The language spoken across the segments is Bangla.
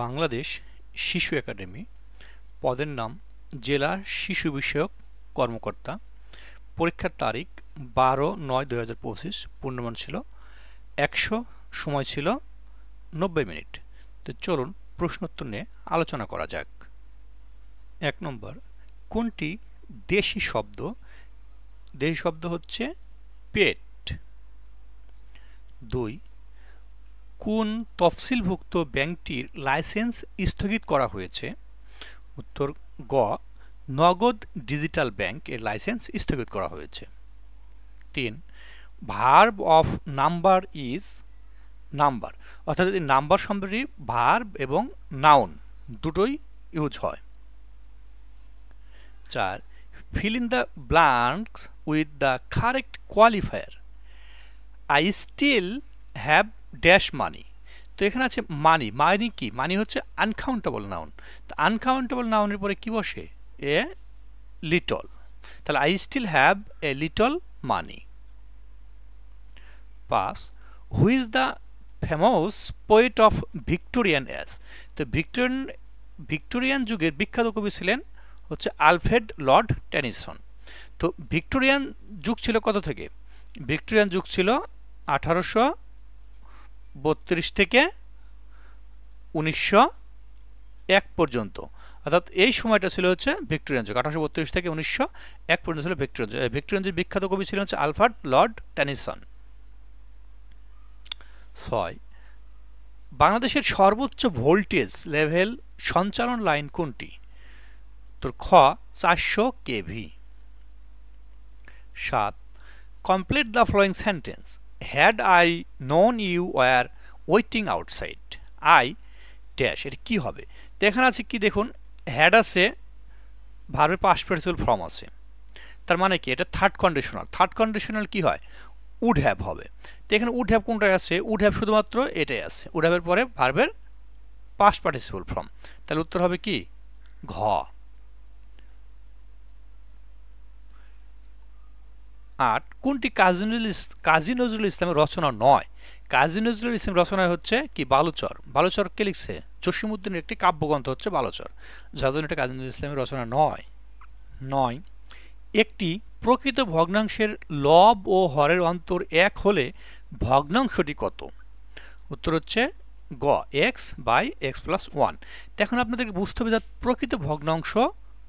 বাংলাদেশ শিশু একাডেমি, পদের নাম জেলা শিশু বিষয়ক কর্মকর্তা। পরীক্ষার তারিখ 12/9/2025। পূর্ণমান ছিল 100, সময় ছিল 90 মিনিট। তো চলুন প্রশ্নোত্তর নিয়ে আলোচনা করা যাক। 1 নম্বর, কোনটি দেশি শব্দ? দেশি শব্দ হচ্ছে পেট। 2, কোন তফসিলভুক্ত ব্যাংকটির লাইসেন্স স্থগিত করা হয়েছে? উত্তর গ, নগদ ডিজিটাল ব্যাংক এর লাইসেন্স স্থগিত করা হয়েছে। 3, verb of number is number, অর্থাৎ এই নাম্বার শব্দটি ভার্ব এবং নাউন দুটোই ইউজ হয়। 4, fill in the blanks with the correct qualifier. I still have dash money. তো এখানে আছে মানি। মানি কি? মানি হচ্ছে আনকাউন্টেবল নাউন। তো আনকাউন্টেবল নাউনের পরে কি বসে? A little. তাহলে I still have a little money. 5, who is the famous poet of Victorian age? তো ভিক্টোরিয়ান যুগের বিখ্যাত কবি ছিলেন হচ্ছে আলফ্রেড লর্ড টেনিসন। তো ভিক্টোরিয়ান যুগ ছিল কত থেকে? ভিক্টোরিয়ান যুগ ছিল 1832 থেকে 1901 পর্যন্ত, অর্থাৎ এই সময়টা ছিল হচ্ছে ভিক্টোরিয়ান যুগ। 1832 থেকে 1901 পর্যন্ত ছিল ভিক্টোরিয়ান যুগ। ভিক্টোরিয়ান যুগের বিখ্যাত কবি ছিলেন হচ্ছে আলফ্রেড লর্ড টেনিসন। 6, বাংলাদেশের সর্বোচ্চ ভোল্টেজ লেভেল সঞ্চালন লাইন কোনটি? তো খ, 400 KV. 7, complete the following sentence. Had I known you were waiting outside, I dash. এটা কি হবে? তো এখানে আছে কি দেখুন, হ্যাড আছে, ভার্বের পাস্ট পার্টিসিপল ফর্ম আছে। তার মানে কি? এটা থার্ড কন্ডিশনাল। থার্ড কন্ডিশনাল কি হয়? উড হ্যাভ হবে। তো এখানে উড হ্যাভ কোনটায় আছে? উড হ্যাভ শুধুমাত্র এটাই আছে। উড হ্যাভের পরে ভার্বের পাস্ট পার্টিসিপল ফর্ম। তাহলে উত্তর হবে কি? ঘ। 8, কোনটি কাজী নজরুল ইসলামের রচনা নয়? কাজী নজরুল ইসলাম রচনা হচ্ছে কি? বালুচর। বালুচর কে লিখছে? জসীমউদ্দিনের একটি কাব্যগ্রন্থ হচ্ছে বালুচর, যার জন্য এটা কাজী নজরুল ইসলামের রচনা নয়। 9, একটি প্রকৃত ভগ্নাংশের লব ও হরের অন্তর 1 হলে ভগ্নাংশটি কত? উত্তর হচ্ছে গ, x/x+1। এখন আপনাদেরকে বুঝতে হবে যে প্রকৃত ভগ্নাংশ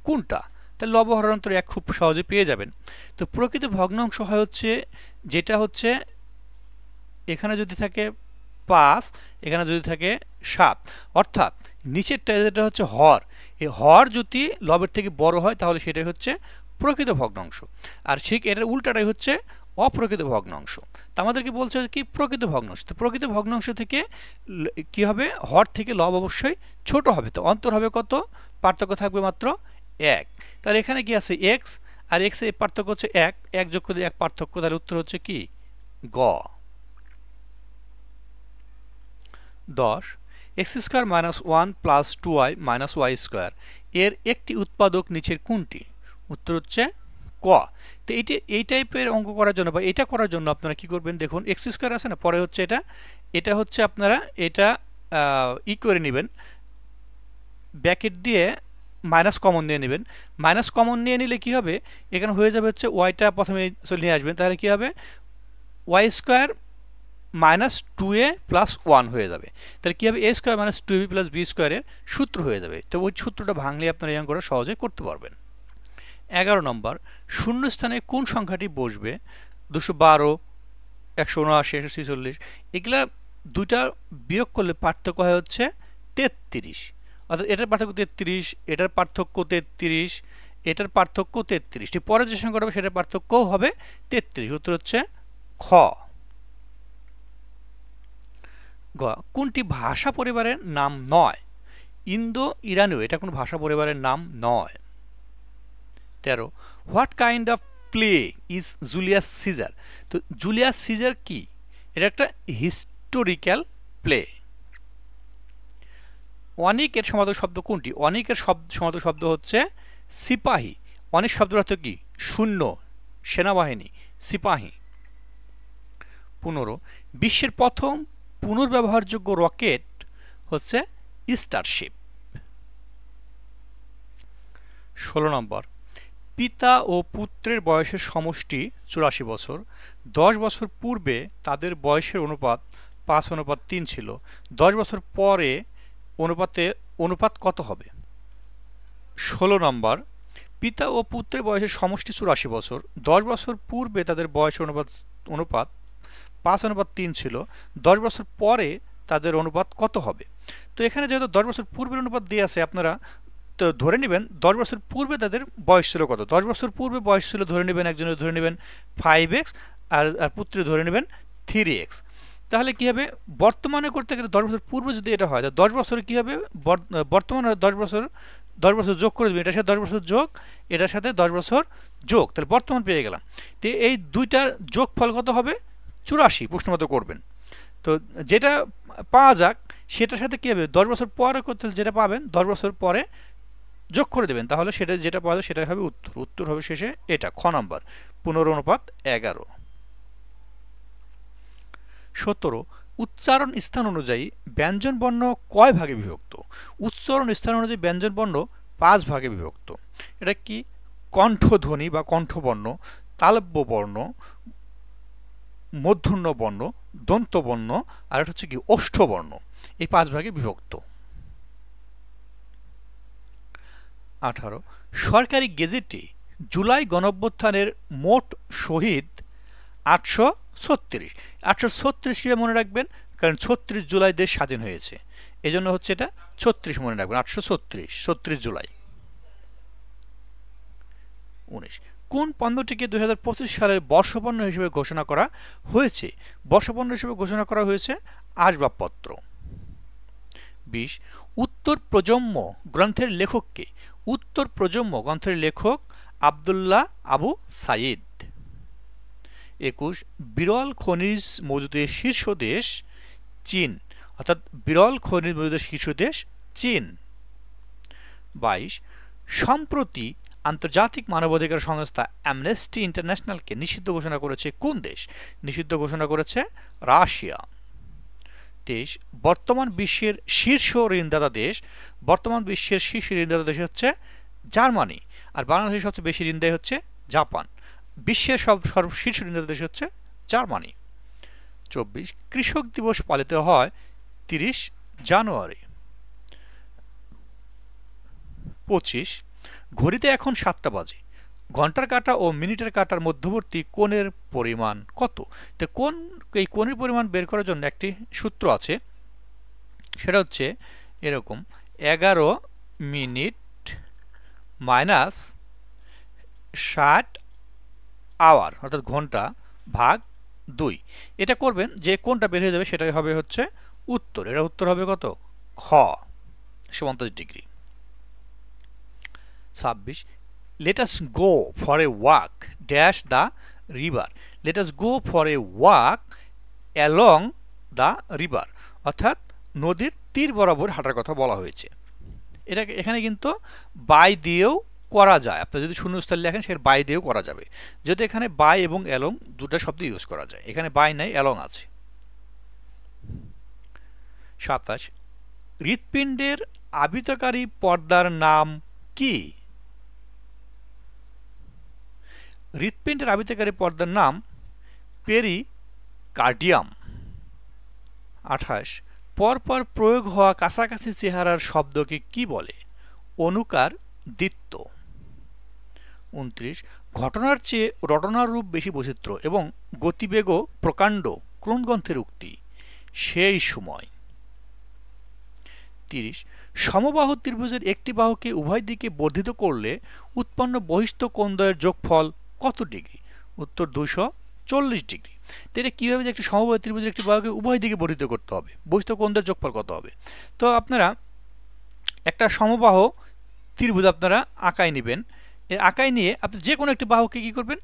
কোনটা। তাহলে লব হরের অন্তর 1 খুব সহজে পেয়ে যাবেন। তো প্রকৃত ভগ্নাংশ হয় হচ্ছে যেটা হচ্ছে এখানে যদি থাকে 5, এখানে যদি থাকে 7, অর্থাৎ নিচেরটা যেটা হচ্ছে হর, এই হর যদি লবের থেকে বড় হয় তাহলে সেটাই হচ্ছে প্রকৃত ভগ্নাংশ। আর ঠিক এটার উল্টাটাই হচ্ছে অপ্রকৃত ভগ্নাংশ। তা আমাদেরকে বলছে কি? প্রকৃত ভগ্নাংশ। তো প্রকৃত ভগ্নাংশ থেকে কি হবে? হর থেকে লব অবশ্যই ছোট হবে। তো অন্তর হবে কত? পার্থক্য থাকবে মাত্র 1। তাহলে এখানে কি আছে? x, আর x এর পার্থক্য হচ্ছে 1, 1 যোগ করে 1 পার্থক্য। তাহলে উত্তর হচ্ছে কি? গ। 10, x² - 1 + 2y - y² এর একটি উৎপাদক নিচের কোনটি? উত্তর হচ্ছে ক। তো এই টাইপের অঙ্ক করার জন্য বা এটা করার জন্য আপনারা কি করবেন? দেখুন x² আছে না, পরে হচ্ছে এটা হচ্ছে আপনারা এটা ই করে নেবেন, ব্র্যাকেট দিয়ে মাইনাস কমন নিয়ে নেবেন। মাইনাস কমন নিয়ে নিলে কি হবে? এখানে হয়ে যাবে হচ্ছে ওয়াইটা প্রথমে নিয়ে আসবেন, তাহলে কি হবে? y² - 2a + 1 হয়ে যাবে। তাহলে কি হবে? a² - 2b + b² এর সূত্র হয়ে যাবে। তো ওই সূত্রটা ভাঙলে আপনারা এই অঙ্কটা সহজে করতে পারবেন। 11 নম্বর, শূন্যস্থানে কোন সংখ্যাটি বসবে? 212, 179, 146। এগুলা দুইটা বিয়োগ করলে পার্থক্য হয় হচ্ছে 33। অর্থাৎ এটার পার্থক্য 33, এটার পার্থক্য 33, এটার পার্থক্য 33। ঠিক পরে যে সংখ্যাটা হবে সেটার পার্থক্য হবে 33। উত্তর হচ্ছে খ। গ, কোনটি ভাষা পরিবারের নাম নয়? ইন্দো ইরানীয় এটা কোনো ভাষা পরিবারের নাম নয়। 13, what kind of play is Julius Caesar? তো জুলিয়াস সিজার কি? এটা একটা হিস্টোরিক্যাল প্লে। অনিক এর সমার্থক শব্দ কোনটি? অনিকের সমার্থক শব্দ হচ্ছে সিপাহী। অনিক শব্দের অর্থ কি? শূন্য, সেনাবাহিনী, সিপাহী। 15, বিশ্বের প্রথম পুনর্ব্যবহারযোগ্য রকেট হচ্ছে স্টারশিপ। 16 নম্বর, পিতা ও পুত্রের বয়সের সমষ্টি 84 বছর। 10 বছর পূর্বে তাদের বয়সের অনুপাত 5:3 ছিল। 10 বছর পরে অনুপাত কত হবে? 16 নম্বর, পিতা ও পুত্রের বয়সের সমষ্টি 84 বছর। 10 বছর পূর্বে তাদের বয়সের অনুপাত 5:3 ছিল। 10 বছর পরে তাদের অনুপাত কত হবে? তো এখানে যেহেতু 10 বছর পূর্বের অনুপাত দিয়ে আছে, আপনারা তো ধরে নেবেন 10 বছর পূর্বে তাদের বয়স ছিল কত। 10 বছর পূর্বে বয়স ছিল ধরে নেবেন, একজনের ধরে নেবেন 5x আর পুত্রে ধরে নেবেন 3x। তাহলে কি হবে, বর্তমানে করতে গেলে 10 বছর পূর্বে যদি এটা হয়, 10 বছরে কি হবে, বর্তমানে 10 বছর যোগ করে দেবেন, এটার সাথে 10 বছর যোগ, এটার সাথে 10 বছর যোগ, তাহলে বর্তমান পেয়ে গেলাম। তো এই দুইটার যোগফল কত হবে? 84 প্রশ্নমতো করবেন। তো যেটা পাওয়া যাক সেটার সাথে কি হবে, 10 বছর পরে করতে যেটা পাবেন 10 বছর পরে যোগ করে দেবেন, তাহলে সেটা যেটা পাওয়া যায় সেটাই হবে উত্তর। উত্তর হবে শেষে এটা, খ নম্বর 15:11। 17, উচ্চারণ স্থান অনুযায়ী ব্যঞ্জন বর্ণ কয় ভাগে বিভক্ত? উচ্চারণ স্থান অনুযায়ী ব্যঞ্জন বর্ণ 5 ভাগে বিভক্ত। এটা কি? কণ্ঠধ্বনি বা কণ্ঠবর্ণ, তালব্য বর্ণ, মূর্ধন্য বর্ণ, দন্ত বর্ণ, আর এটা হচ্ছে কি ওষ্ঠবর্ণ। এই 5 ভাগে বিভক্ত। 18, সরকারি গেজেটে জুলাই গণঅভ্যুত্থানের মোট শহীদ 836। 836 মনে রাখবেন, কারণ 36 জুলাই দেশ স্বাধীন হয়েছে, এজন্য হচ্ছে এটা 36 মনে রাখবেন। 836 জুলাই। 19, কোন পণ্যটিকে 2025 সালের বর্ষপণ্য হিসেবে ঘোষণা করা হয়েছে? বর্ষপণ্য হিসেবে ঘোষণা করা হয়েছে আসবাবপত্র। 20, উত্তর প্রজন্ম গ্রন্থের লেখককে? উত্তর প্রজন্ম গ্রন্থের লেখক আব্দুল্লাহ আবু সাইদ। 21, বিরল খনিজ মজুদের শীর্ষ দেশ চীন, অর্থাৎ বিরল খনিজ মজুদের শীর্ষ দেশ চীন। 22, সম্প্রতি আন্তর্জাতিক মানবাধিকার সংস্থা অ্যামনেস্টি ইন্টারন্যাশনালকে নিষিদ্ধ ঘোষণা করেছে কোন দেশ? নিষিদ্ধ ঘোষণা করেছে রাশিয়া। 23, বর্তমান বিশ্বের শীর্ষ ঋণদাতা দেশ? বর্তমান বিশ্বের শীর্ষ ঋণদাতা দেশ হচ্ছে জার্মানি, আর বাংলাদেশের সবচেয়ে বেশি ঋণ দেয় হচ্ছে জাপান। বিশ্বের শীর্ষ ঋণদাতা দেশ হচ্ছে জার্মানি। 24, কৃষক দিবস পালিত হয় 30 জানুয়ারি। 25, ঘড়িতে এখন 7টা বাজে, ঘন্টার কাঁটা ও মিনিটের কাঁটার মধ্যবর্তী কোণের পরিমাণ কত? তো এই কোণের পরিমাণ বের করার জন্য একটি সূত্র আছে, সেটা হচ্ছে এরকম: 11 মিনিট মাইনাস 60 আওয়ার, অর্থাৎ ঘন্টা, ভাগ 2। এটা করবেন, যে কোনটা বের হয়ে যাবে সেটাই হবে হচ্ছে উত্তর। এটা উত্তর হবে কত? খ, 37 degree. 26, let us go for a walk dash the river. Let us go for a walk along the river, অর্থাৎ নদীর তীর বরাবর হাঁটার কথা বলা হয়েছে। এটাকে এখানে কিন্তু বাই দিয়েও করা যায়, আপনি যদি শূন্যস্থান লেখেন সেখানে বাই দিয়েও করা যাবে, যদি এখানে বাই এবং অ্যালং দুটো শব্দ ইউজ করা যায়, এখানে বাই নাই, অ্যালং আছে। 27, হৃৎপিণ্ডের আবৃতকারী পর্দার নাম কি? হৃৎপিণ্ডের আবৃতকারী পর্দার নাম পেরিকার্ডিয়াম। 28, পরপর প্রয়োগ হওয়া কাছাকাছি চেহারার শব্দকে কি বলে? অনুকার দ্বিত্ব। 29, ঘটনার চেয়ে রটনার রূপ বেশি বৈচিত্র্য এবং গতিবেগও প্রকাণ্ড কোন গ্রন্থের উক্তি? সেই সময়। 30, সমবাহু ত্রিভুজের একটি বাহুকে উভয় দিকে বর্ধিত করলে উৎপন্ন বহিস্থ কোণদ্বয়ের যোগফল কত ডিগ্রি? উত্তর 240 ডিগ্রি। তো এটা কীভাবে যে একটি সমবাহু ত্রিভুজের একটি বাহুকে উভয় দিকে বর্ধিত করতে হবে, বহিস্থ কোণদ্বয়ের যোগফল কত হবে? তো আপনারা একটা সমবাহু ত্রিভুজ আপনারা আঁকায় নেবেন, এই আঁকায় নিয়ে আপনি যে কোনো একটি বাহুকে কী করবেন?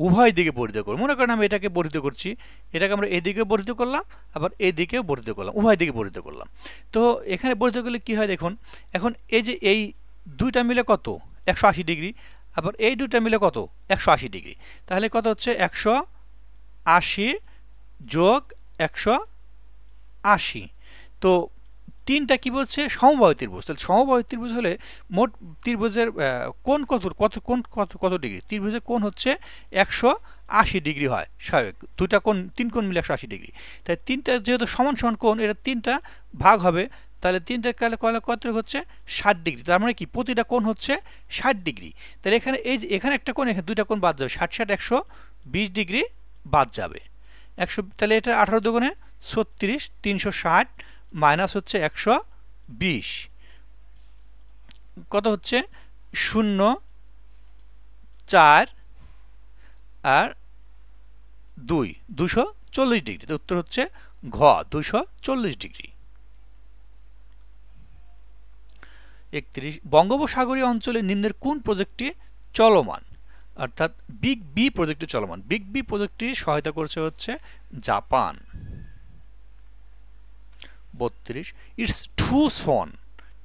উভয় দিকে বর্ধিত করবেন। মনে করেন আমি এটাকে বর্ধিত করছি, এটাকে আমরা এদিকে বর্ধিত করলাম, আবার এদিকেও বর্ধিত করলাম, উভয় দিকে বর্ধিত করলাম। তো এখানে বর্ধিত করলে কী হয় দেখুন, এখন এই যে এই দুইটা মিলে কত? 180 ডিগ্রি, আবার এই দুইটা মিলে কত? 180 ডিগ্রি। তাহলে কত হচ্ছে? 180 যোগ 180। তো তিনটা কি বলছে সমবাহু ত্রিভুজ, তাহলে সমবাহু ত্রিভুজ হলে মোট ত্রিভুজের কোণ কত ডিগ্রি, ত্রিভুজের কোণ হচ্ছে 180 ডিগ্রি হয় স্বাভাবিক, দুইটা কোণ তিন কোণ মিলে 180 ডিগ্রি, তাই তিনটা যেহেতু সমান সমান কোণ এটা তিনটা ভাগ হবে, তাহলে তিনটা কালে কত হচ্ছে 60 ডিগ্রি, তার মানে কি প্রতিটা কোণ হচ্ছে 60 ডিগ্রি, তাহলে এখানে এই যে এখানে একটা কোণ এখানে দুইটা কোণ বাদ যাবে, 60 60 120 ডিগ্রি বাদ যাবে 100, তাহলে এটা 18 দুগুণে 36 360 মাইনাস হচ্ছে 120 কত হচ্ছে 0 4 আর 2 240 ডিগ্রি, উত্তর হচ্ছে ঘ 240 ডিগ্রি। 31 বঙ্গোপসাগরীয় অঞ্চলে নিম্নের কোন প্রজেক্টটি চলমান, অর্থাৎ বিগ বি প্রজেক্টটি চলমান, বিগ বি প্রজেক্টটি সহায়তা করছে হচ্ছে Japan. 32 it's too soon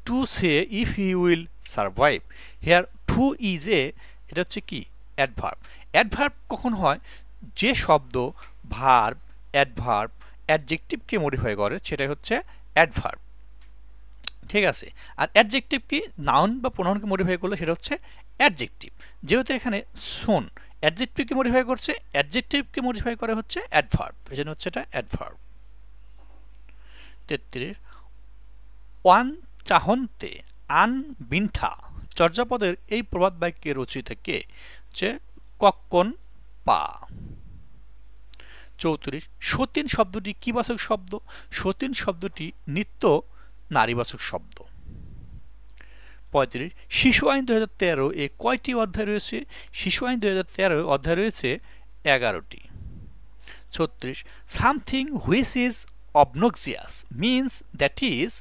to say if he will survive, here to is a, এটা হচ্ছে কি অ্যাডভার্ব, অ্যাডভার্ব কখন হয় যে শব্দ ভার্ব অ্যাডভার্ব অ্যাডজেক্টিভকে মডিফাই করে সেটাই হচ্ছে অ্যাডভার্ব, ঠিক আছে, আর অ্যাডজেক্টিভ কি নাউন বা প্রোনাউনকে মডিফাই করলে সেটা হচ্ছে অ্যাডজেক্টিভ, যেহেতু এখানে শোন অ্যাডজেক্টিভকে মডিফাই করছে, অ্যাডজেক্টিভকে মডিফাই করে হচ্ছে অ্যাডভার্ব, এই জন্য হচ্ছে এটা অ্যাডভার্ব। 33 ওয়ান চাহন্তে আন বিন্ঠা চর্যাপদের এই প্রবাদ বাক্যের রচয়িতা কে, হচ্ছে কক্কন পা। 34 সতীন শব্দটি কি বাচক শব্দ, সতীন শব্দটি নিত্য নারীবাচক শব্দ। 35 শিশু আইন 2013 এ কয়টি অধ্যায় রয়েছে, শিশু আইন 2013 অধ্যায় রয়েছে 11টি। 36 something which is obnoxious means that is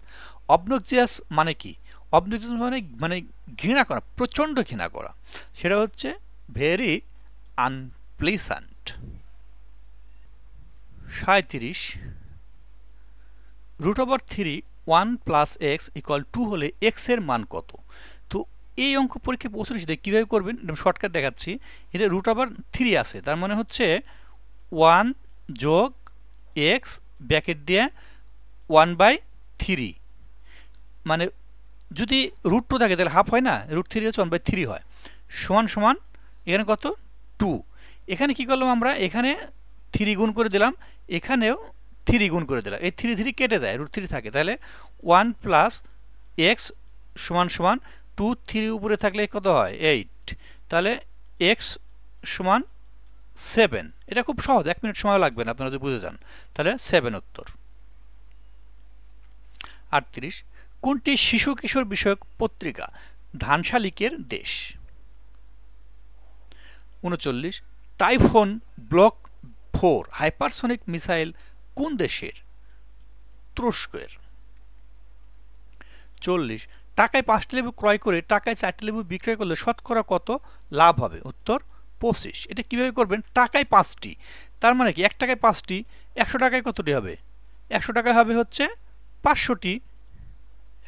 obnoxious মানে কি, obnoxious মানে ঘৃণা করা, প্রচণ্ড ঘৃণা করা, সেটা হচ্ছে ভেরি আনপ্লেজেন্ট। 37 √3 1 + x = 2 হলে x এর মান কত, তো এই অঙ্ক পরীক্ষায় প্রশ্ন এসেছে কীভাবে করবেন শর্টকাট দেখাচ্ছি, এটা √3 আছে তার মানে হচ্ছে 1 যোগ x ব্র্যাকেট দিয়ে 1/3, মানে যদি √2 থাকে তাহলে হাফ হয় না, √3 হচ্ছে 1/3 হয়, সমান সমান এখানে কত 2, এখানে কি করলাম আমরা এখানে 3 গুণ করে দিলাম, এখানেও 3 গুণ করে দিলাম, এই 3 3 কেটে যায়, √3 থাকে, তাহলে 1 + x সমান সমান 2 3 উপরে থাকলে কত হয় 8, তাহলে x সমান 7, এটা খুব সহজ, 1 মিনিট সময় লাগবে না আপনারা যদি বুঝে যান, তাহলে 7 উত্তর। 38 কোনটি শিশু কিশোর বিষয়ক পত্রিকা ধানশালিকের দেশ। 39 টাইফুন ব্লক 4 হাইপারসনিক মিসাইল কোন দেশের, তুরস্কের। 40 টাকায় 5টি লেবু ক্রয় করে টাকায় 4টি লেবু বিক্রয় করলে শতকরা কত লাভ হবে, উত্তর 25। এটা কিভাবে করবেন, টাকায় 5টি তার মানে কি 1 টাকায় 5টি, 100 টাকায় কতটি হবে, 100 টাকায় হবে হচ্ছে 500টি,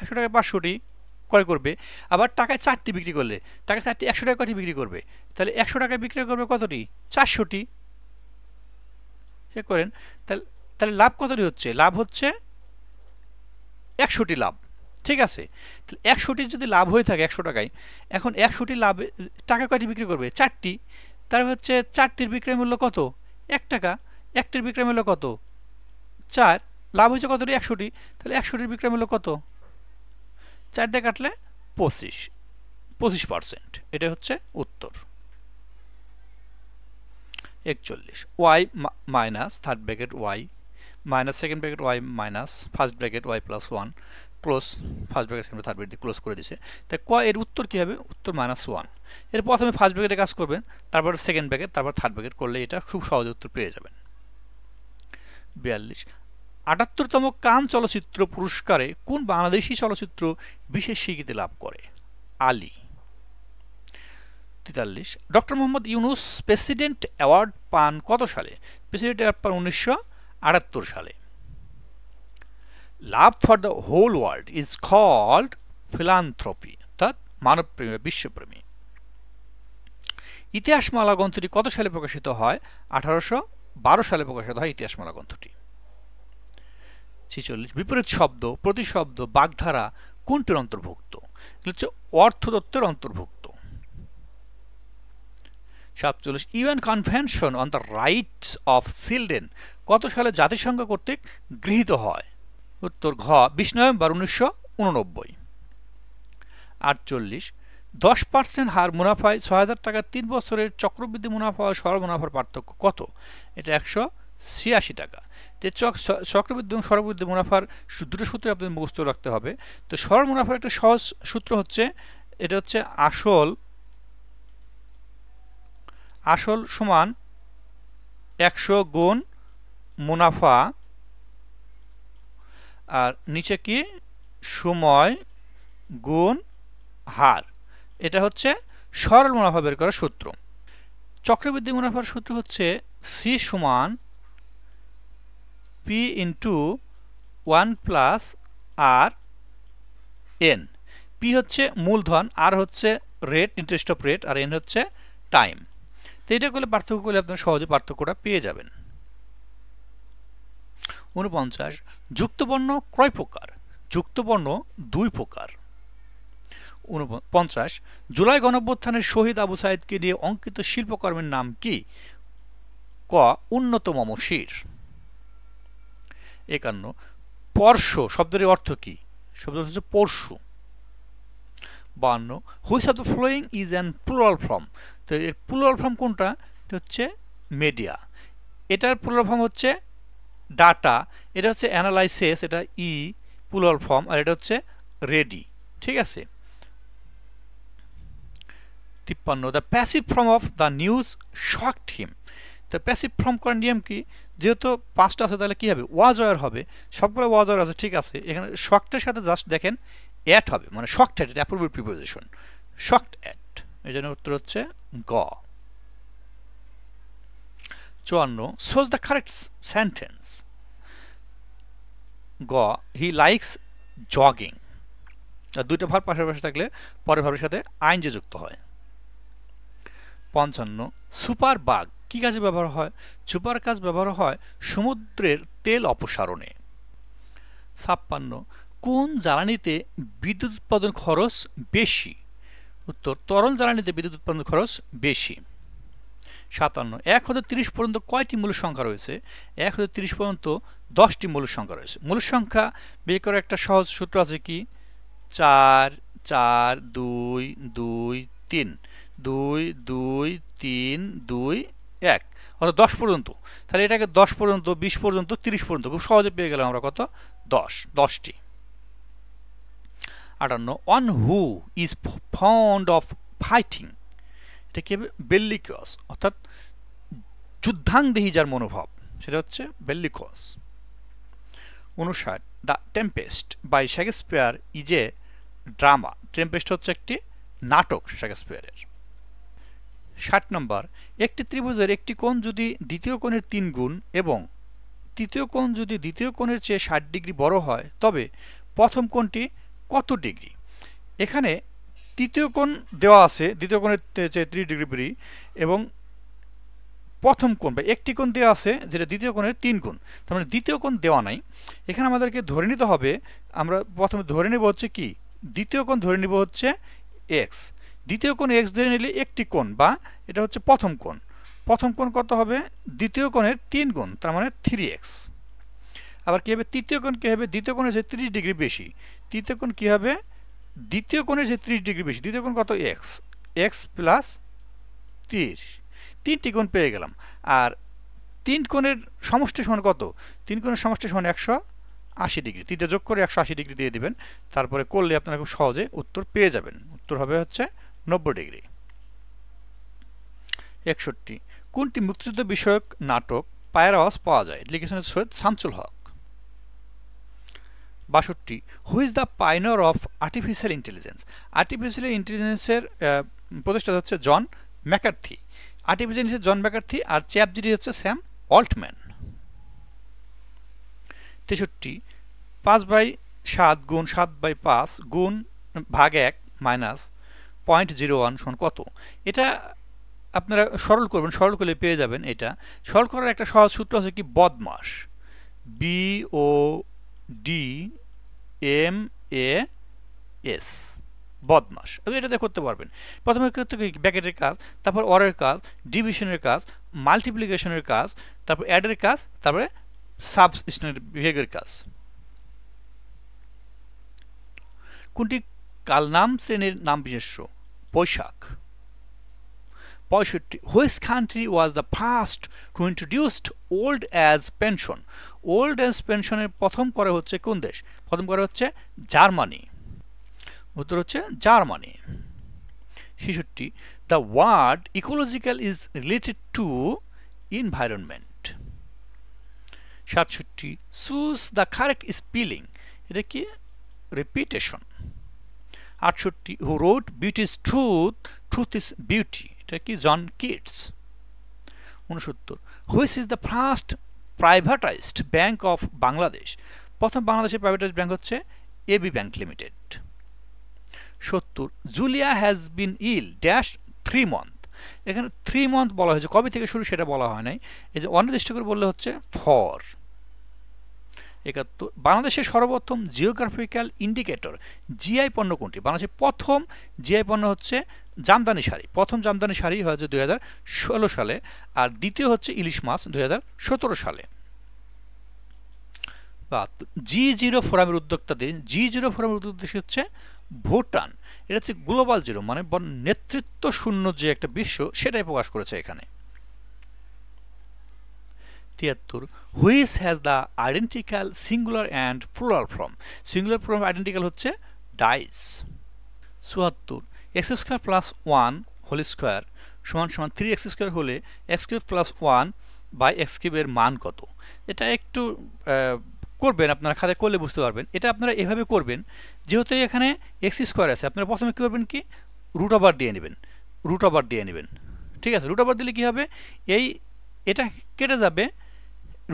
100 টাকায় 500টি ক্রয় করবে, আবার টাকায় 4টি বিক্রি করলে টাকায় 4টি 100 টাকায় কয়টি বিক্রি করবে, তাহলে 100 টাকায় বিক্রি করবে কতটি 400টি, সে করেন, তাহলে লাভ কতটি হচ্ছে, লাভ হচ্ছে 100টি লাভ, ঠিক আছে, তাহলে 100টি যদি লাভ হয়ে থাকে 100 টাকায়, এখন 100টি লাভ টাকা কয়টি বিক্রি করবে 4টি, তার হচ্ছে 4টির বিক্রয় মূল্য কত 1 টাকা, 1টির বিক্রয় মূল্য কত 4, লাভ হয়েছে কতটি 100টি, তাহলে 100টির বিক্রয় মূল্য কত, 4 দিয়ে কাটলে 25%, এটা হচ্ছে উত্তর। 41 y minus third bracket y minus second bracket y minus first bracket y + 1 close first bracket second third bracket close করে দিয়েছে, তাই ক এর উত্তর কী হবে, উত্তর -1, এর প্রথমে ফার্স্ট ব্র্যাকেটে কাজ করবেন, তারপর সেকেন্ড ব্র্যাকেট, তারপর থার্ড ব্র্যাকেট করলে এটা খুব সহজে উত্তর পেয়ে যাবেন। 42 78তম কান চলচ্চিত্র পুরস্কারে কোন বাংলাদেশি চলচ্চিত্র বিশেষ স্বীকৃতি লাভ করে, Ali. 43 doctor Mohammad Yunus president award পান কত সালে, প্রেসিডেন্ট অ্যাওয়ার্ড পান 1978 সালে। Love for the whole world is called philanthropy, অর্থাৎ মানবপ্রেমী বিশ্বপ্রেমী। ইতিহাসমালা গ্রন্থটি কত সালে প্রকাশিত হয়, 1812 সালে প্রকাশিত হয় ইতিহাসমালা গ্রন্থটি। 46 বিপরীত শব্দ প্রতিশব্দ বাগধারা কোনটির অন্তর্ভুক্ত? এটা হচ্ছে অর্থতত্ত্বের অন্তর্ভুক্ত। 47 UN convention on the rights of children কত সালে জাতিসংঘ কর্তৃক গৃহীত হয়? উত্তর ঘ 20 নভেম্বর 1989। 48 10% হার মুনাফায় 6000 টাকা 3 বছরের চক্রবৃদ্ধি মুনাফা ও সরল মুনাফার পার্থক্য কত? এটা 186 টাকা। চক্রবৃদ্ধি এবং সরলবৃদ্ধি মুনাফার দুটো সূত্র আপনাদের মুখস্থ রাখতে হবে। তো সরল মুনাফার একটা সহজ সূত্র হচ্ছে, এটা হচ্ছে আসল সমান 100 গুণ মুনাফা, আর নিচে কি সময় গুণ হার। এটা হচ্ছে সরল মুনাফা বের করার সূত্র। চক্রবৃদ্ধি মুনাফার সূত্র হচ্ছে সি সমান P into 1 plus R N. P হচ্ছে মূলধন, আর হচ্ছে রেট, ইন্টারেস্ট অফ রেট, আর এন হচ্ছে টাইম। তো এটা করলে পার্থক্য করলে আপনারা সহজে পার্থক্যটা পেয়ে যাবেন। 49 যুক্তবর্ণ কয় প্রকার? যুক্তবর্ণ 2 প্রকার। 50 জুলাই গণঅভ্যুত্থানের শহীদ আবু সাইদকে নিয়ে অঙ্কিত শিল্পকর্মের নাম কি? ক উন্নত মমশির। 51 পরশ শব্দের অর্থ কি? শব্দের হচ্ছে পরশু। 52 which of the following is an plural form? তো এর প্লুরাল ফর্ম কোনটা? এটা হচ্ছে মিডিয়া। এটার প্লুরাল ফর্ম হচ্ছে ডাটা, এটা হচ্ছে অ্যানালাইসিস, এটা ই প্লুরাল ফর্ম, আর এটা হচ্ছে রেডি। ঠিক আছে। 53 the passive form of the news shocked him. তো প্যাসিভ ফর্ম করার নিয়ম কি? যেহেতু 5টা আছে তাহলে কি হবে? ওয়াজ ওয়ার হবে। সবগুলো ওয়াজ ওয়ার আছে, ঠিক আছে। এখানে শকটের সাথে জাস্ট দেখেন অ্যাট হবে, মানে শকড অ্যাট, এটা অ্যাপ্রোপ্রিয়েট প্রিপোজিশন, শকড অ্যাট। এই জন্য উত্তর হচ্ছে গ। 54 সোজ দ্য কারেক্ট সেন্টেন্স। গ হি লাইকস জগিং। আর দুইটা ভার্ব পাশাপাশি থাকলে পরের ভার্বের সাথে আইনজে যুক্ত হয়। 55 সুপার বাগ কি কাজে ব্যবহার হয়? সুপার কাজ ব্যবহার হয় সমুদ্রের তেল অপসারণে। 56 কোন জ্বালানিতে বিদ্যুৎ উৎপাদন খরচ বেশি? উত্তর তরল জ্বালানিতে বিদ্যুৎ উৎপাদন খরচ বেশি। 57 1 হতে 30 পর্যন্ত কয়টি মূল সংখ্যা রয়েছে? 1 হতে 30 পর্যন্ত 10টি মূল সংখ্যা রয়েছে। মূল সংখ্যা বের করার একটা সহজ সূত্র আছে কি? 4 4 2 2 3 2 2 3 2 1, অর্থাৎ 10 পর্যন্ত। তাহলে এটাকে 10 পর্যন্ত 20 পর্যন্ত 30 পর্যন্ত খুব সহজে পেয়ে গেলাম আমরা কত? 10টি। 58 on who is fond of fighting. এটা কি হবে? বেল্লিকস, অর্থাৎ যুদ্ধাংদেহী যার মনোভাব, সেটা হচ্ছে বেল্লিকস। 59 the Tempest by Shakespeare is a drama. Tempest হচ্ছে একটি নাটক শেক্সপিয়ারের। 60 নম্বর একটি ত্রিভুজের একটি কোণ যদি দ্বিতীয় কোণের 3 গুণ এবং তৃতীয় কোণ যদি দ্বিতীয় কোণের চেয়ে 60 ডিগ্রি বড় হয় তবে প্রথম কোণটি কত ডিগ্রি? এখানে তৃতীয় কোণ দেওয়া আছে দ্বিতীয় কোণের চেয়ে 30 ডিগ্রি বেশি, এবং প্রথম কোণ বা একটি কোণ দেওয়া আছে যেটা দ্বিতীয় কোণের 3 গুণ। তার মানে দ্বিতীয় কোণ দেওয়া নাই। এখানে আমাদেরকে ধরে নিতে হবে, আমরা প্রথমে ধরে নেব হচ্ছে কি? দ্বিতীয় কোণ ধরে নেব হচ্ছে এক্স। দ্বিতীয় কোণ এক্স ধরে নিলে একটি কোণ, বা এটা হচ্ছে প্রথম কোণ। প্রথম কোণ কত হবে? দ্বিতীয় কোণের 3 গুণ, তার মানে 3x। আবার কি হবে? তৃতীয় কোণ কি হবে? দ্বিতীয় কোণের যে 30 ডিগ্রি বেশি। তৃতীয় কোণ কি হবে? দ্বিতীয় কোণের যে 30 ডিগ্রি বেশি। দ্বিতীয় কোণ কত? এক্স। এক্স প্লাস 30, 3টি কোণ পেয়ে গেলাম। আর 3 কোণের সমষ্টি সমান কত? 3 কোণের সমষ্টি সমান 180 ডিগ্রি। 3টা যোগ করে 180 ডিগ্রি দিয়ে দিবেন, তারপরে করলে আপনারা খুব সহজে উত্তর পেয়ে যাবেন। উত্তর হবে হচ্ছে 90 ডিগ্রি। 61 কোনটি মুক্তিযুদ্ধ বিষয়ক নাটক পায়ের আওয়াজ পাওয়া যায়? লিখেছেন Syed Shamsul Haq. 62 who is the pioneer of artificial intelligence? Artificial ইন্টেলিজেন্সের প্রতিষ্ঠাতা হচ্ছে John McCarthy. Artificial intelligence John McCarthy, আর চ্যাটজিপিটি হচ্ছে স্যাম অল্টম্যান। 63 5/7 গুণ 7/5 গুণ ভাগ 1 মাইনাস 0.01 সমান কত? এটা আপনারা সরল করবেন, সরল করলে পেয়ে যাবেন। এটা সরল করার একটা সহজ সূত্র আছে কি? বদমাস, BO DMAS, বদমাস। এটা দিয়ে করতে পারবেন। প্রথমে করতে ব্র্যাকেটের কাজ, তারপর অরের কাজ, ডিভিশনের কাজ, মাল্টিপ্লিকেশনের কাজ, তারপর অ্যাডের কাজ, তারপরে সাবস্টিটিউশনের বিভাগের কাজ। কোনটি কালনাম শ্রেণীর নাম বিশেষ্য? Boishakh. 65. Which country was the first to introduce old age pension? Old age pensioner প্রথম করে হচ্ছে কোন দেশ? প্রথম করে হচ্ছে জার্মানি। উত্তর হচ্ছে Germany. 66. The word ecological is related to environment. 67. Choose the correct spelling. এটা কি? Repetition. 68. Who wrote Beauty is Truth, Truth is Beauty? এটা কি? John Keats. 69. Which is the first privatized bank of Bangladesh? প্রথম বাংলাদেশের প্রাইভেটাইজড ব্যাংক হচ্ছে AB bank limited. 70. Julia has been ill dash 3 month। এখানে 3 month বলা হয়েছে, কবে থেকে শুরু সেটা বলা হয় নাই, এই যে অনির্দিষ্ট করে বললে হচ্ছে ফর। 71. বাংলাদেশের সর্বপ্রথম জিওগ্রাফিক্যাল ইন্ডিকেটর জিআই পণ্য কোনটি? বাংলাদেশের প্রথম জিআই পণ্য হচ্ছে জামদানি শাড়ি। প্রথম জামদানি শাড়ি হয়েছে 2016 সালে, আর দ্বিতীয় হচ্ছে ইলিশ মাছ 2017 সালে। G0 ফোরামের উদ্যোক্তাদের, G0 ফোরামের উদ্যোক্তা হচ্ছে ভুটান। এটা হচ্ছে গ্লোবাল জিরো, মানে নেতৃত্ব শূন্য যে একটা বিশ্ব, সেটাই প্রকাশ করেছে এখানে। 73. Which has the identical singular and plural form? Singular form identical হচ্ছে dice. 74. x square plus 1 whole square সমান সমান 3x স্কয়ার হলে x cube plus 1 by x কিউবের মান কত? এটা একটু করবেন, আপনারা খাতায় করলে বুঝতে পারবেন। এটা আপনারা এভাবে করবেন, যেহেতু এখানে x স্কয়ার আছে, আপনারা প্রথমে কী করবেন? কি রুট ওভার দিয়ে নেবেন, রুট ওভার দিয়ে নেবেন। ঠিক আছে, রুট ওভার দিলে কী হবে? এটা কেটে যাবে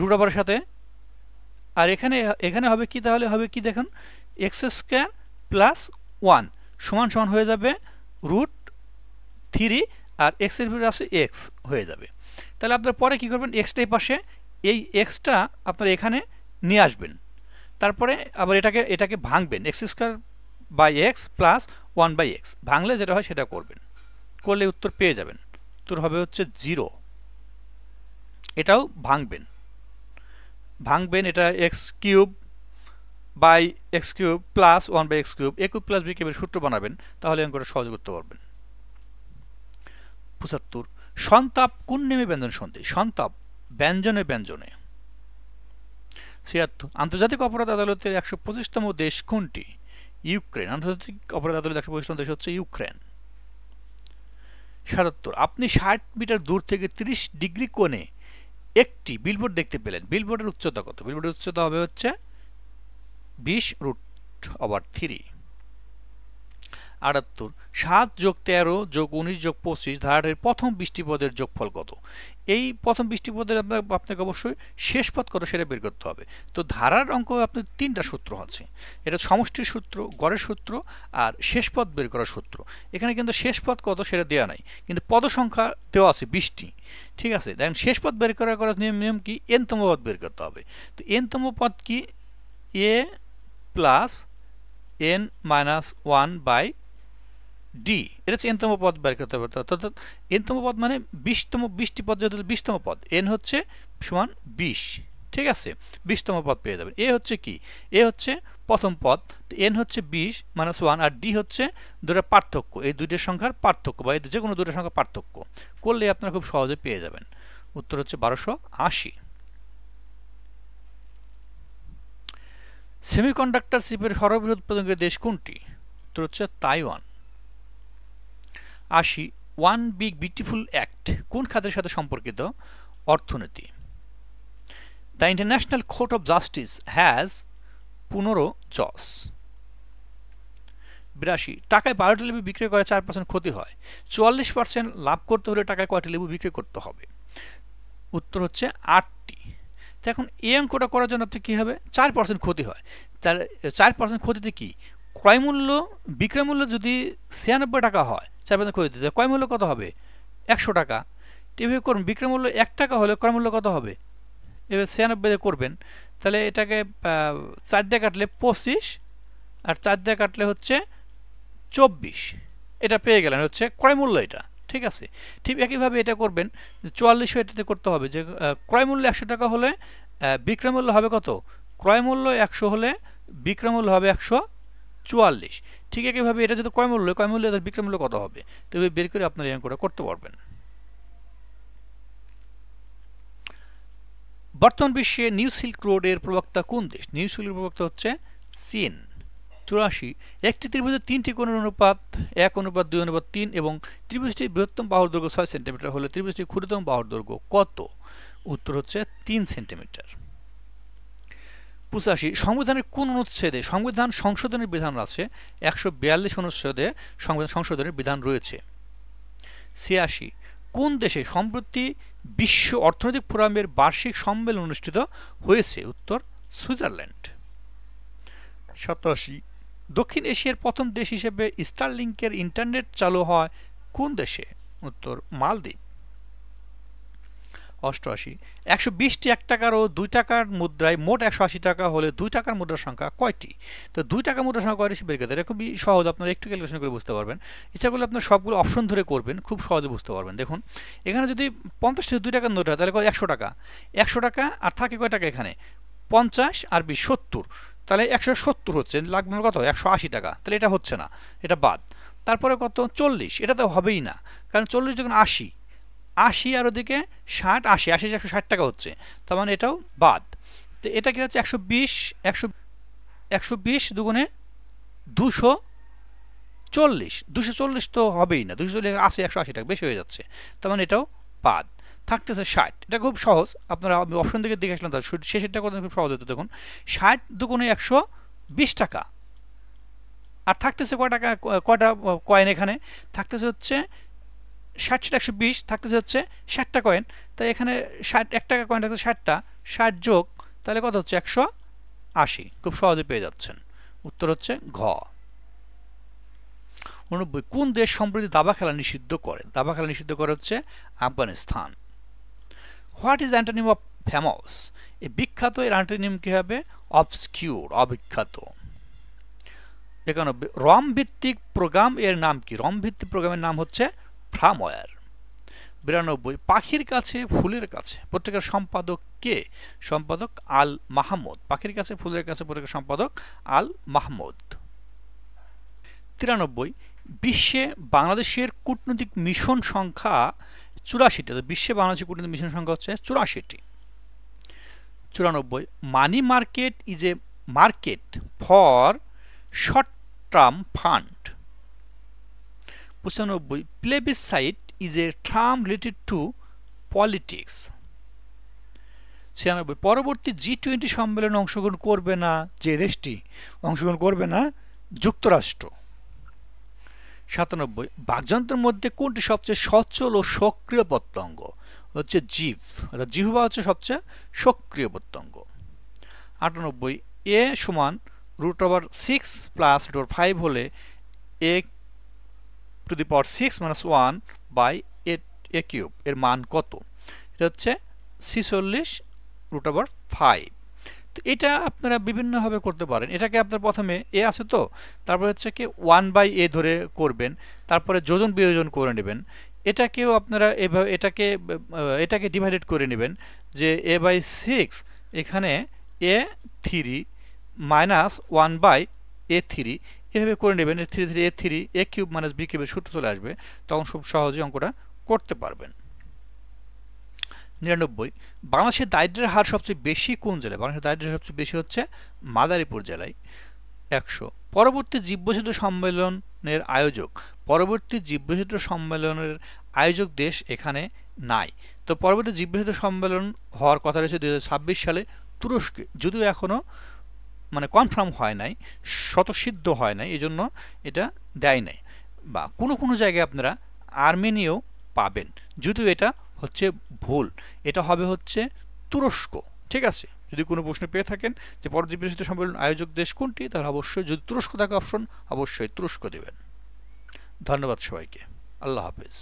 রুট ওভারের সাথে, আর এখানে হবে কি? তাহলে হবে কি দেখুন, এক্স স্কয়ার প্লাস 1 সমান সমান হয়ে যাবে রুট 3, আর এক্সের ভিতরে আছে এক্স হয়ে যাবে। তাহলে আপনার পরে কি করবেন? এক্সটাই পাশে, এই এক্সটা আপনার এখানে নিয়ে আসবেন, তারপরে আবার এটাকে ভাঙবেন, x square by x plus 1 by x, ভাঙলে যেটা হয় সেটা করবেন, করলে উত্তর পেয়ে যাবেন। উত্তর হবে হচ্ছে 0। এটাও ভাঙবেন, এটা x cube by x cube plus 1 by x cube, a cube plus b কিউবের সূত্র বানাবেন, তাহলে অঙ্কটা সহজ করতে পারবেন। 75. সন্তাপ কোন নেমে ব্যঞ্জন সন্ধি? সন্তাপ ব্যঞ্জনে ব্যঞ্জনে। 76. আন্তর্জাতিক অপরাধ আদালতের 125তম দেশ কোনটি? ইউক্রেন। আন্তর্জাতিক অপরাধ আদালতের 125তম দেশ হচ্ছে ইউক্রেন। 77. আপনি 60 মিটার দূর থেকে 30 ডিগ্রি কোণে একটি বিলবোর্ড দেখতে পেলেন, বিলবোর্ডের উচ্চতা কত? বিলবোর্ডের উচ্চতা হবে হচ্ছে 20√3। 78. 7 + 13 + 19 + 25 ধারাটির প্রথম 20টি পদের যোগফল কত? এই প্রথম 20টি পদের আপনাকে অবশ্যই শেষ পদ কত সেটা বের করতে হবে। তো ধারার অঙ্ক আপনার 3টা সূত্র আছে, এটা সমষ্টির সূত্র, গড়ের সূত্র, আর শেষ পদ বের করার সূত্র। এখানে কিন্তু শেষ পদ কত সেটা দেওয়া নাই, কিন্তু পদ সংখ্যা দেওয়া আছে 20টি। ঠিক আছে, দেখেন শেষ পদ বের করার নিয়ম কি? n তম পদ বের করতে হবে। তো n তম পদ কি? a plus n minus 1 by d, এটা হচ্ছে n তম পদ বের করতে হবে। অর্থাৎ n তম পদ মানে 20টি পদ, যেহেতু 20তম পদ, n হচ্ছে সমান 20। ঠিক আছে, 20তম পদ পেয়ে যাবেন। এ হচ্ছে কি? এ হচ্ছে প্রথম পদ, n হচ্ছে 20 মাইনাস 1, আর ডি হচ্ছে দুটোর পার্থক্য, এই দুইটার সংখ্যার পার্থক্য, বা এই যে কোনো দুটোর সংখ্যার পার্থক্য করলে আপনারা খুব সহজে পেয়ে যাবেন। উত্তর হচ্ছে 1280। সেমিকন্ডাক্টর চিপের সর্ববৃহৎ উৎপাদনকারী দেশ কোনটি? উত্তর হচ্ছে Taiwan. 80. One big beautiful act কোন খাতের সাথে সম্পর্কিত? অর্থনীতি। The international court of justice has 15 জজ। 82. টাকায় 12টি লেবু বিক্রি করে 4% ক্ষতি হয়, 44% লাভ করতে হলে টাকায় কয়টি লেবু বিক্রি করতে হবে? উত্তর হচ্ছে 8টি। তো এখন এই অঙ্কটা করার জন্য কি হবে? 4% ক্ষতি হয়, তাহলে 4% ক্ষতিতে কি? ক্রয় মূল্য, বিক্রয় মূল্য যদি 96 টাকা হয়, 4% ক্ষতিতে ক্রয় মূল্য কত হবে? 100 টাকা। এভাবে করুন, বিক্রয় মূল্য 1 টাকা হলে ক্রয় মূল্য কত হবে? এবার 96 করবেন, তাহলে এটাকে 4 দিয়ে কাটলে 25 আর 4 দিয়ে কাটলে হচ্ছে 24, এটা পেয়ে গেলেন হচ্ছে ক্রয় মূল্য এটা। ঠিক আছে, ঠিক একইভাবে এটা করবেন 44 এটাতে করতে হবে যে ক্রয় মূল্য 100 টাকা হলে বিক্রয় মূল্য হবে কত, ক্রয় মূল্য 100 হলে বিক্রয় মূল্য হবে 144। ঠিক একইভাবে এটা যদি ক্রয় মূল্য তার বিক্রয় মূল্য কত হবে, তবে বের করে আপনারা এই অঙ্কটা করতে পারবেন। বর্তমান বিশ্বে নিউ সিল্ক রোডের প্রবক্তা কোন দেশ? নিউ সিল্ক প্রবক্তা হচ্ছে চীন। 84 একটি ত্রিভুজের 3টি কোণের অনুপাত 1:2:3 এবং ত্রিভুজটির বৃহত্তম বাহুর দৈর্ঘ্য 6 সেন্টিমিটার হলে ত্রিভুজটির ক্ষুদ্রতম বাহুর দৈর্ঘ্য কত? উত্তর হচ্ছে 3 সেন্টিমিটার। 85 সংবিধানের কোন অনুচ্ছেদে সংবিধান সংশোধনের বিধান আছে? 142 অনুচ্ছেদে সংবিধান সংশোধনের বিধান রয়েছে। 86 কোন দেশে সম্প্রতি বিশ্ব অর্থনৈতিক ফোরামের বার্ষিক সম্মেলন অনুষ্ঠিত হয়েছে? উত্তর সুইজারল্যান্ড। 87 দক্ষিণ এশিয়ার প্রথম দেশ হিসেবে স্টারলিংকের ইন্টারনেট চালু হয় কোন দেশে? উত্তর মালদ্বীপ। 88 120টি 1 টাকার ও 2 টাকার মুদ্রায় মোট 180 টাকা হলে 2 টাকার মুদ্রার সংখ্যা কয়টি? তো 2 টাকার মুদ্রার সংখ্যা কয়টি বের করতে, এটা খুবই সহজ, আপনারা একটু ক্যালকুলেশন করে বুঝতে পারবেন। ইচ্ছা করলে আপনার সবগুলো অপশন ধরে করবেন, খুব সহজে বুঝতে পারবেন। দেখুন এখানে যদি 50 থেকে 2 টাকার নোট হয় তাহলে 100 টাকা, 100 টাকা আর থাকে কয় টাকা এখানে 50 আর 20 70, তাহলে 170 হচ্ছে, লাগবে কত 180 টাকা, তাহলে এটা হচ্ছে না, এটা বাদ। তারপরে কত 40, এটা তো হবেই না, কারণ 40 যখন 80 আর ওদিকে 60 80 80 160 টাকা হচ্ছে, তার মানে এটাও বাদ। তো এটা কি হচ্ছে 120 120 দুগুণে 240, 240 তো হবেই না, 240 80 180 টাকা বেশি হয়ে যাচ্ছে, তার মানে এটাও বাদ। থাকতেছে 60, এটা খুব সহজ, আপনারা আমি অপশন দিকে দেখে আসলাম, তার শেষেরটা করতে খুব সহজ হতো। দেখুন 60 দুগুণে 120 টাকা, আর থাকতেছে কয় টাকা, কয়টা কয়েন এখানে থাকতেছে হচ্ছে 60 120, থাকতেছে হচ্ছে 60টা কয়েন, তাই এখানে 60 1 টাকা কয়েন থাকতেছে 60টা, 60 যোগ তাহলে কত হচ্ছে 180, খুব সহজে পেয়ে যাচ্ছেন। উত্তর হচ্ছে ঘ। 89 কোন দেশ সম্প্রতি দাবা খেলা নিষিদ্ধ করে? দাবা খেলা নিষিদ্ধ করে হচ্ছে Afghanistan. What is antonym of famous? এই বিখ্যাত এর অ্যান্টোনিম কি হবে? অবস্কিউর, অবিখ্যাত। 91 রম ভিত্তিক প্রোগ্রাম এর নাম কি? রম ভিত্তিক প্রোগ্রামের নাম হচ্ছে ফ্রামওয়্যার। 92 পাখির কাছে ফুলের কাছে পত্রিকার সম্পাদক কে? সম্পাদক আল মাহমুদ। পাখির কাছে ফুলের কাছে পত্রিকার সম্পাদক আল মাহমুদ। 93 বিশ্বে বাংলাদেশের কূটনৈতিক মিশন সংখ্যা 84টি, বিশ্বে বাংলাদেশের কূটনৈতিক মিশন সংখ্যা হচ্ছে 84টি। 94 money market is a market for short term fund. 95 plebiscite is a term related to politics. 96 পরবর্তী G20 সম্মেলনে অংশগ্রহণ করবে না যে দেশটি, অংশগ্রহণ করবে না যুক্তরাষ্ট্র। 97 বাকযন্ত্রের মধ্যে কোনটি সবচেয়ে সচল ও সক্রিয় প্রত্যঙ্গ? হচ্ছে জিভ, অর্থাৎ জিহ্বা হচ্ছে সবচেয়ে সক্রিয় প্রত্যঙ্গ। 98 a সমান √6 প্লাস √5 হলে a to the power 6 - 1 by a cube এর মান কত? এটা হচ্ছে 46 √5। তো এটা আপনারা বিভিন্নভাবে করতে পারেন। এটাকে আপনার প্রথমে a আছে তো, তারপর হচ্ছে কি 1/a ধরে করবেন, তারপরে যোজন বিয়োজন করে নেবেন। এটাকেও আপনারা এভাবে এটাকে ডিভাইডেড করে নেবেন যে a/6 এখানে a3 মাইনাস 1/a3 এভাবে করে নেবেন। a3 a cube minus b কিউবের সূত্র চলে আসবে, তখন খুব সহজে অঙ্কটা করতে পারবেন। 99 বাংলাদেশের দারিদ্র্যের হার সবচেয়ে বেশি কোন জেলায়? বাংলাদেশের দারিদ্র্যের সবচেয়ে বেশি হচ্ছে মাদারীপুর জেলায়। 100 পরবর্তী জীববৈচিত্র্য সম্মেলনের আয়োজক। পরবর্তী জীববৈচিত্র্য সম্মেলনের আয়োজক দেশ এখানে নাই। তো পরবর্তী জীববৈচিত্র্য সম্মেলন হওয়ার কথা রয়েছে 2026 সালে তুরস্কে, যদিও এখনও মানে কনফার্ম হয় নাই, স্বতঃসিদ্ধ হয় নাই, এই জন্য এটা দেয় নাই। বা কোনো কোনো জায়গায় আপনারা আর্মেনিয়াও পাবেন, যদিও এটা হচ্ছে ভুল, এটা হবে হচ্ছে তুরস্ক। ঠিক আছে, যদি কোনো প্রশ্ন পেয়ে থাকেন যে পরবর্তী জীববৈচিত্র্য সম্মেলন আয়োজক দেশ কোনটি, তাহলে অবশ্যই যদি তুরস্ক থাকে অপশন, অবশ্যই তুরস্ক দেবেন। ধন্যবাদ সবাইকে, আল্লাহ হাফেজ।